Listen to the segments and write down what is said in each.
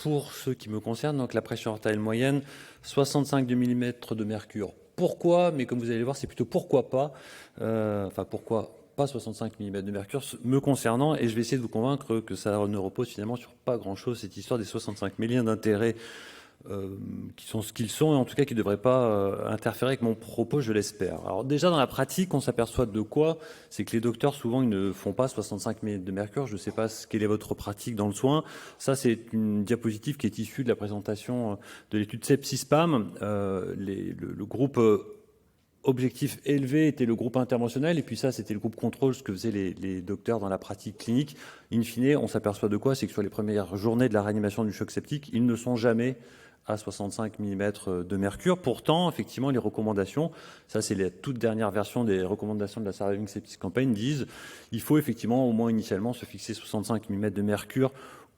pour ce qui me concerne, donc la pression artérielle moyenne, 65 mm de mercure. Pourquoi? Mais comme vous allez voir, c'est plutôt pourquoi pas. Enfin, pourquoi pas 65 mm de mercure me concernant, et je vais essayer de vous convaincre que ça ne repose finalement sur pas grand-chose, cette histoire des 65 millions d'intérêt qui sont ce qu'ils sont, et en tout cas qui ne devraient pas interférer avec mon propos, je l'espère. Alors déjà, dans la pratique, on s'aperçoit de quoi? C'est que les docteurs, souvent, ils ne font pas 65 mm de mercure. Je ne sais pas quelle est votre pratique dans le soin. Ça, c'est une diapositive qui est issue de la présentation de l'étude Sepsispam. Le groupe objectif élevé était le groupe interventionnel, et puis ça, c'était le groupe contrôle, ce que faisaient les docteurs dans la pratique clinique. In fine, on s'aperçoit de quoi? C'est que sur les premières journées de la réanimation du choc septique, ils ne sont jamais à 65 mm de mercure. Pourtant, effectivement, les recommandations, ça c'est la toute dernière version des recommandations de la Surviving Sepsis Campaign, disent il faut effectivement au moins initialement se fixer 65 mm de mercure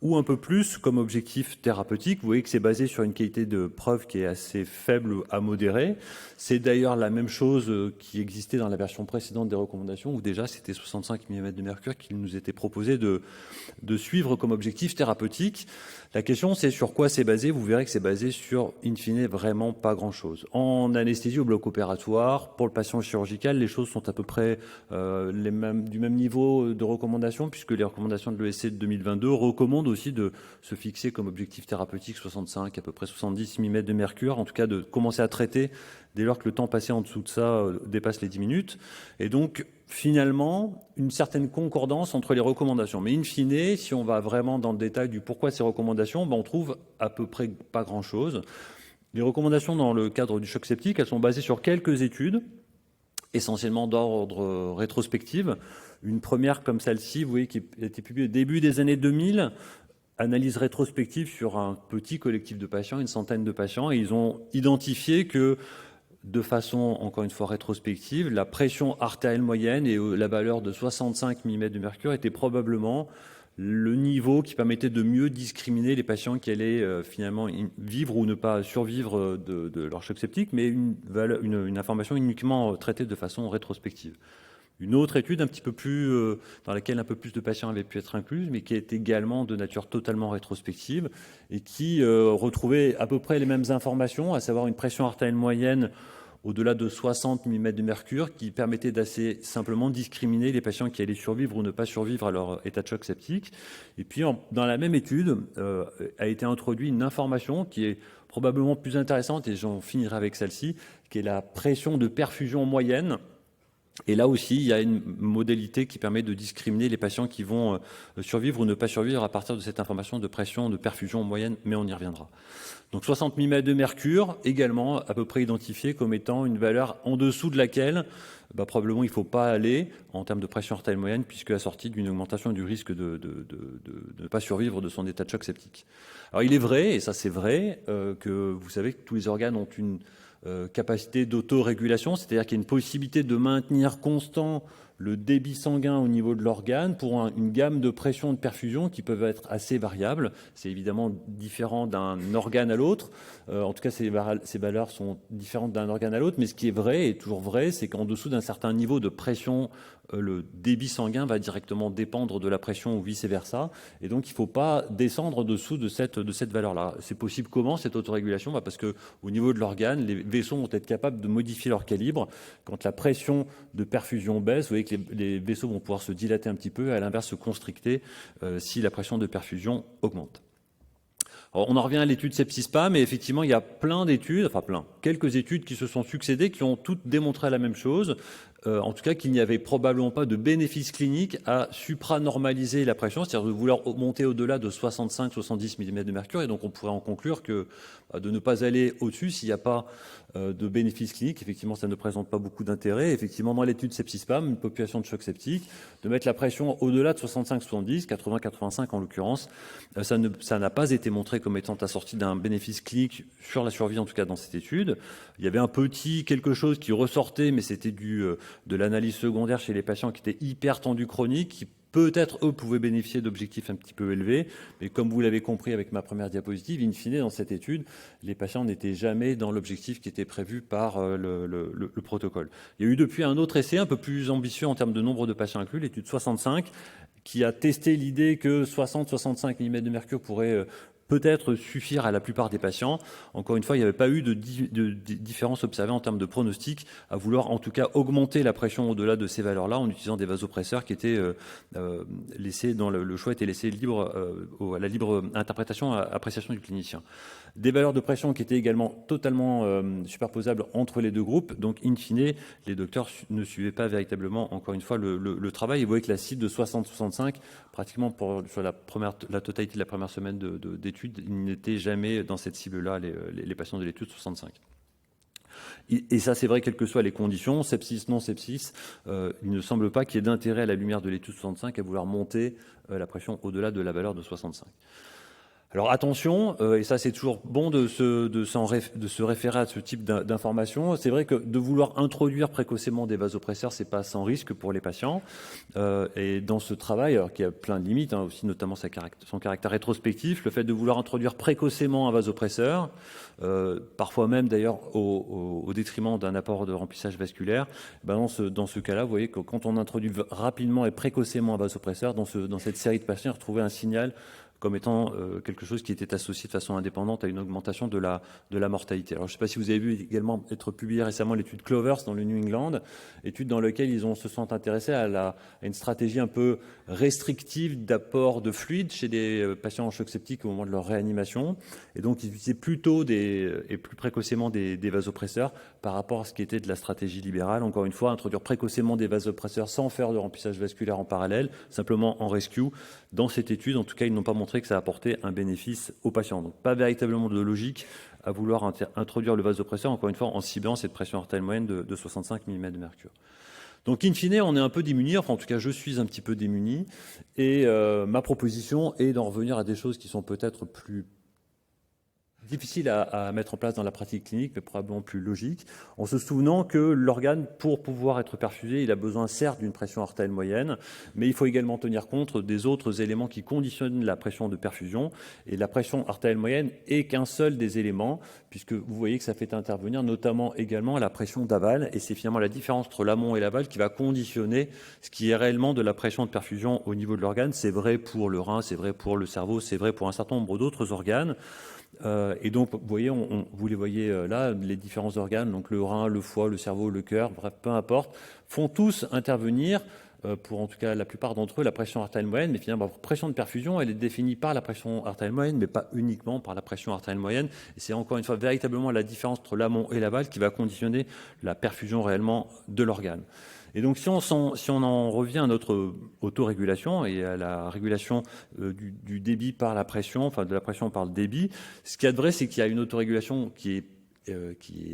ou un peu plus comme objectif thérapeutique. Vous voyez que c'est basé sur une qualité de preuve qui est assez faible à modérée. C'est d'ailleurs la même chose qui existait dans la version précédente des recommandations, où déjà c'était 65 mm de mercure qu'il nous était proposé de suivre comme objectif thérapeutique. La question, c'est sur quoi c'est basé. Vous verrez que c'est basé sur, in fine, vraiment pas grand-chose. En anesthésie au bloc opératoire, pour le patient chirurgical, les choses sont à peu près du même niveau de recommandation, puisque les recommandations de l'ESC de 2022 recommandent aussi de se fixer comme objectif thérapeutique 65, à peu près 70 mm de mercure, en tout cas de commencer à traiter dès lors que le temps passé en dessous de ça dépasse les 10 minutes. Et donc, finalement, une certaine concordance entre les recommandations. Mais in fine, si on va vraiment dans le détail du pourquoi ces recommandations, on trouve à peu près pas grand-chose. Les recommandations dans le cadre du choc septique, elles sont basées sur quelques études, essentiellement d'ordre rétrospectif. Une première comme celle-ci, vous voyez, qui a été publiée au début des années 2000, analyse rétrospective sur un petit collectif de patients, une centaine de patients, et ils ont identifié que de façon, encore une fois, rétrospective, la pression artérielle moyenne et la valeur de 65 mm de mercure était probablement le niveau qui permettait de mieux discriminer les patients qui allaient finalement vivre ou ne pas survivre de leur choc septique, mais une information uniquement traitée de façon rétrospective. Une autre étude un petit peu plus dans laquelle un peu plus de patients avaient pu être inclus, mais qui est également de nature totalement rétrospective et qui retrouvait à peu près les mêmes informations, à savoir une pression artérielle moyenne au-delà de 60 mm de mercure, qui permettait d'assez simplement discriminer les patients qui allaient survivre ou ne pas survivre à leur état de choc septique. Et puis, dans la même étude, a été introduite une information qui est probablement plus intéressante, et j'en finirai avec celle-ci, qui est la pression de perfusion moyenne. Et là aussi, il y a une modalité qui permet de discriminer les patients qui vont survivre ou ne pas survivre à partir de cette information de pression de perfusion moyenne, mais on y reviendra. Donc 60 mm de mercure, également à peu près identifié comme étant une valeur en dessous de laquelle probablement il ne faut pas aller en termes de pression artérielle moyenne, puisque assortie d'une augmentation du risque de ne pas survivre de son état de choc septique. Alors il est vrai, et ça c'est vrai, que vous savez que tous les organes ont une capacité d'autorégulation, c'est-à-dire qu'il y a une possibilité de maintenir constant le débit sanguin au niveau de l'organe pour une gamme de pression de perfusion qui peuvent être assez variables. C'est évidemment différent d'un organe à l'autre. En tout cas, ces valeurs sont différentes d'un organe à l'autre. Mais ce qui est vrai, et toujours vrai, c'est qu'en dessous d'un certain niveau de pression, le débit sanguin va directement dépendre de la pression ou vice-versa. Et donc, il ne faut pas descendre en dessous de cette valeur-là. C'est possible comment, cette autorégulation? Parce qu'au niveau de l'organe, les vaisseaux vont être capables de modifier leur calibre. Quand la pression de perfusion baisse, vous voyez que les vaisseaux vont pouvoir se dilater un petit peu, et à l'inverse se constricter si la pression de perfusion augmente. Alors, on en revient à l'étude Sepsispam, et effectivement, il y a quelques études qui se sont succédées, qui ont toutes démontré la même chose, en tout cas qu'il n'y avait probablement pas de bénéfice clinique à supranormaliser la pression, c'est-à-dire de vouloir monter au-delà de 65-70 mm de mercure, et donc on pourrait en conclure que de ne pas aller au-dessus s'il n'y a pas de bénéfice clinique. Effectivement, ça ne présente pas beaucoup d'intérêt. Effectivement, dans l'étude Sepsispam, une population de choc septique, de mettre la pression au-delà de 65-70, 80-85 en l'occurrence, ça n'a pas été montré comme étant assorti d'un bénéfice clinique sur la survie, en tout cas dans cette étude. Il y avait un petit quelque chose qui ressortait, mais c'était de l'analyse secondaire chez les patients qui étaient hyper tendus chroniques, qui peut-être, eux, pouvaient bénéficier d'objectifs un petit peu élevés, mais comme vous l'avez compris avec ma première diapositive, in fine, dans cette étude, les patients n'étaient jamais dans l'objectif qui était prévu par le protocole. Il y a eu depuis un autre essai un peu plus ambitieux en termes de nombre de patients inclus, l'étude 65, qui a testé l'idée que 60-65 mm de mercure pourrait peut-être suffire à la plupart des patients. Encore une fois, il n'y avait pas eu de différence observée en termes de pronostic à vouloir en tout cas augmenter la pression au-delà de ces valeurs-là en utilisant des vasopresseurs qui étaient laissés dans le choix était laissé libre à la libre interprétation, appréciation du clinicien. Des valeurs de pression qui étaient également totalement superposables entre les deux groupes. Donc, in fine, les docteurs ne suivaient pas véritablement, encore une fois, le travail. Et vous voyez que la cible de 60-65, pratiquement sur la totalité de la première semaine d'études, ils n'étaient jamais dans cette cible-là, les patients de l'étude 65. Et ça, c'est vrai, quelles que soient les conditions, sepsis, non sepsis, il ne semble pas qu'il y ait d'intérêt à la lumière de l'étude 65 à vouloir monter la pression au-delà de la valeur de 65. Alors attention, et ça c'est toujours bon de se référer à ce type d'informations. C'est vrai que de vouloir introduire précocement des vasopresseurs, c'est pas sans risque pour les patients. Et dans ce travail, alors qu'il y a plein de limites, aussi notamment son caractère rétrospectif, le fait de vouloir introduire précocement un vasopresseur, parfois même d'ailleurs au détriment d'un apport de remplissage vasculaire, dans ce cas-là, vous voyez que quand on introduit rapidement et précocement un vasopresseur, dans cette série de patients, on retrouvait un signal comme étant quelque chose qui était associé de façon indépendante à une augmentation de la mortalité. Alors, je ne sais pas si vous avez vu également être publié récemment l'étude Clovers dans le New England, étude dans laquelle ils se sont intéressés à une stratégie un peu restrictive d'apport de fluide chez des patients en choc septique au moment de leur réanimation. Et donc, ils utilisaient plutôt et plus précocement des vasopresseurs par rapport à ce qui était de la stratégie libérale. Encore une fois, introduire précocement des vasopresseurs sans faire de remplissage vasculaire en parallèle, simplement en rescue. Dans cette étude, en tout cas, ils n'ont pas montré que ça apportait un bénéfice aux patients. Donc, pas véritablement de logique à vouloir introduire le vasopresseur, encore une fois, en ciblant cette pression artérielle moyenne de 65 mm de mercure. Donc, in fine, on est un peu démunis, enfin, en tout cas, je suis un petit peu démuni, et ma proposition est d'en revenir à des choses qui sont peut-être plus difficile à mettre en place dans la pratique clinique, mais probablement plus logique, en se souvenant que l'organe, pour pouvoir être perfusé, il a besoin certes d'une pression artérielle moyenne, mais il faut également tenir compte des autres éléments qui conditionnent la pression de perfusion. Et la pression artérielle moyenne est qu'un seul des éléments, puisque vous voyez que ça fait intervenir notamment également la pression d'aval, et c'est finalement la différence entre l'amont et l'aval qui va conditionner ce qui est réellement de la pression de perfusion au niveau de l'organe. C'est vrai pour le rein, c'est vrai pour le cerveau, c'est vrai pour un certain nombre d'autres organes. Et donc, vous voyez, vous les voyez là, les différents organes, donc le rein, le foie, le cerveau, le cœur, bref, peu importe, font tous intervenir, pour en tout cas la plupart d'entre eux, la pression artérielle moyenne. Mais finalement, la pression de perfusion, elle est définie par la pression artérielle moyenne, mais pas uniquement par la pression artérielle moyenne. Et c'est encore une fois véritablement la différence entre l'amont et l'aval qui va conditionner la perfusion réellement de l'organe. Et donc, si on en revient à notre autorégulation et à la régulation du débit par la pression, enfin de la pression par le débit, ce qu'il y a de vrai, c'est qu'il y a une autorégulation qui est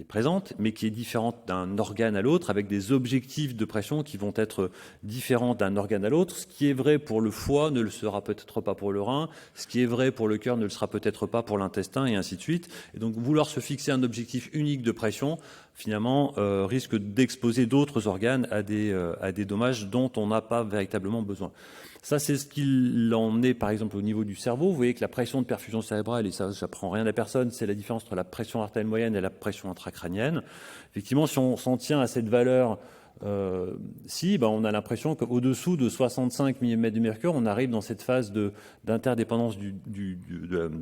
présente, mais qui est différente d'un organe à l'autre, avec des objectifs de pression qui vont être différents d'un organe à l'autre. Ce qui est vrai pour le foie ne le sera peut-être pas pour le rein, ce qui est vrai pour le cœur ne le sera peut-être pas pour l'intestin, et ainsi de suite. Et donc, vouloir se fixer un objectif unique de pression, finalement, risque d'exposer d'autres organes à des dommages dont on n'a pas véritablement besoin. Ça, c'est ce qu'il en est, par exemple, au niveau du cerveau. Vous voyez que la pression de perfusion cérébrale, et ça, j'apprends rien à personne, c'est la différence entre la pression artérielle moyenne et la pression intracrânienne. Effectivement, si on s'en tient à cette valeur, on a l'impression qu'au-dessous de 65 mm de mercure, on arrive dans cette phase d'interdépendance du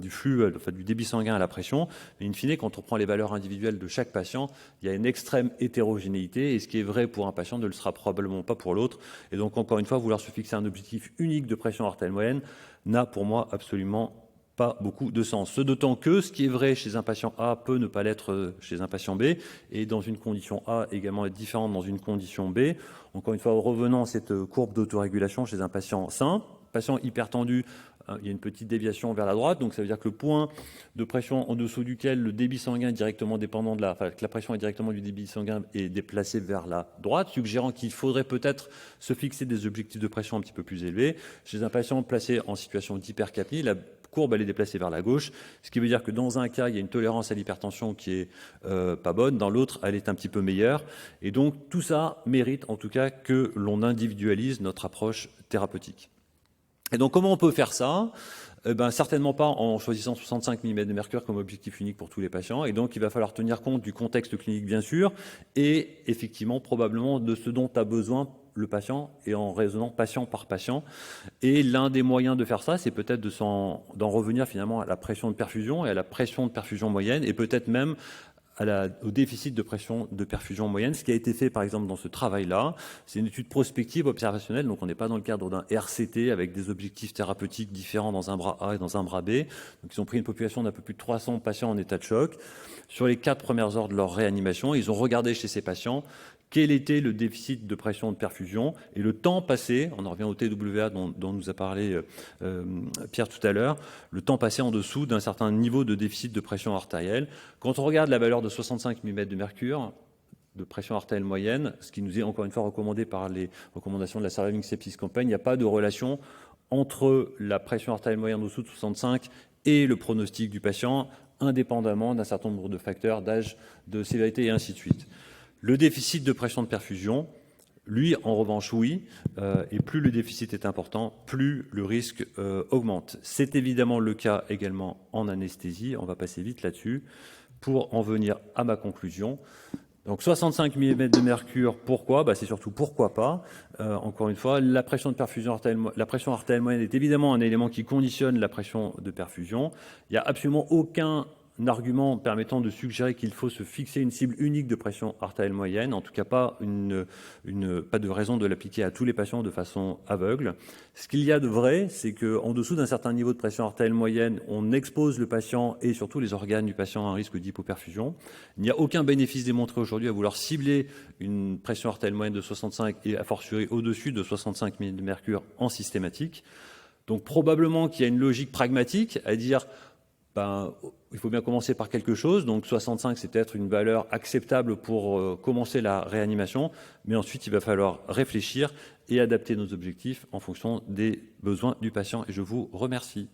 flux, enfin, du débit sanguin à la pression. Mais in fine, quand on prend les valeurs individuelles de chaque patient, il y a une extrême hétérogénéité, et ce qui est vrai pour un patient ne le sera probablement pas pour l'autre. Et donc, encore une fois, vouloir se fixer un objectif unique de pression artérielle moyenne n'a pour moi absolument pas beaucoup de sens. Ce d'autant que ce qui est vrai chez un patient A peut ne pas l'être chez un patient B, et dans une condition A également être différente dans une condition B. Encore une fois, revenons à cette courbe d'autorégulation chez un patient sain. Patient hypertendu, il y a une petite déviation vers la droite, donc ça veut dire que le point de pression en dessous duquel le débit sanguin est directement dépendant que la pression est directement du débit sanguin est déplacée vers la droite, suggérant qu'il faudrait peut-être se fixer des objectifs de pression un petit peu plus élevés. Chez un patient placé en situation d'hypercapnie, la courbe elle est déplacée vers la gauche, ce qui veut dire que dans un cas il y a une tolérance à l'hypertension qui est pas bonne, dans l'autre elle est un petit peu meilleure, et donc tout ça mérite en tout cas que l'on individualise notre approche thérapeutique. Et donc comment on peut faire ça ? Certainement pas en choisissant 65 mm de mercure comme objectif unique pour tous les patients, et donc il va falloir tenir compte du contexte clinique bien sûr, et effectivement probablement de ce dont a besoin le patient et en raisonnant patient par patient. Et l'un des moyens de faire ça, c'est peut-être d'en revenir finalement à la pression de perfusion et à la pression de perfusion moyenne, et peut-être même au déficit de pression de perfusion moyenne. Ce qui a été fait par exemple dans ce travail-là, c'est une étude prospective observationnelle, donc on n'est pas dans le cadre d'un RCT avec des objectifs thérapeutiques différents dans un bras A et dans un bras B. Donc ils ont pris une population d'un peu plus de 300 patients en état de choc. Sur les 4 premières heures de leur réanimation, ils ont regardé chez ces patients quel était le déficit de pression de perfusion et le temps passé, on en revient au TWA dont nous a parlé Pierre tout à l'heure, le temps passé en dessous d'un certain niveau de déficit de pression artérielle. Quand on regarde la valeur de 65 mm de mercure, de pression artérielle moyenne, ce qui nous est encore une fois recommandé par les recommandations de la Surviving Sepsis Campaign, il n'y a pas de relation entre la pression artérielle moyenne en dessous de 65 et le pronostic du patient, indépendamment d'un certain nombre de facteurs, d'âge, de sévérité et ainsi de suite. Le déficit de pression de perfusion, lui, en revanche, oui, et plus le déficit est important, plus le risque augmente. C'est évidemment le cas également en anesthésie, on va passer vite là-dessus, pour en venir à ma conclusion. Donc 65 mm de mercure, pourquoi ? C'est surtout pourquoi pas. Encore une fois, la pression artérielle moyenne est évidemment un élément qui conditionne la pression de perfusion. Il n'y a absolument aucun argument permettant de suggérer qu'il faut se fixer une cible unique de pression artérielle moyenne, en tout cas pas de raison de l'appliquer à tous les patients de façon aveugle. Ce qu'il y a de vrai, c'est qu'en dessous d'un certain niveau de pression artérielle moyenne, on expose le patient et surtout les organes du patient à un risque d'hypoperfusion. Il n'y a aucun bénéfice démontré aujourd'hui à vouloir cibler une pression artérielle moyenne de 65 et a fortiori au-dessus de 65 mm de mercure en systématique. Donc probablement qu'il y a une logique pragmatique à dire il faut bien commencer par quelque chose, donc 65 c'est peut-être une valeur acceptable pour commencer la réanimation, mais ensuite il va falloir réfléchir et adapter nos objectifs en fonction des besoins du patient. Et je vous remercie.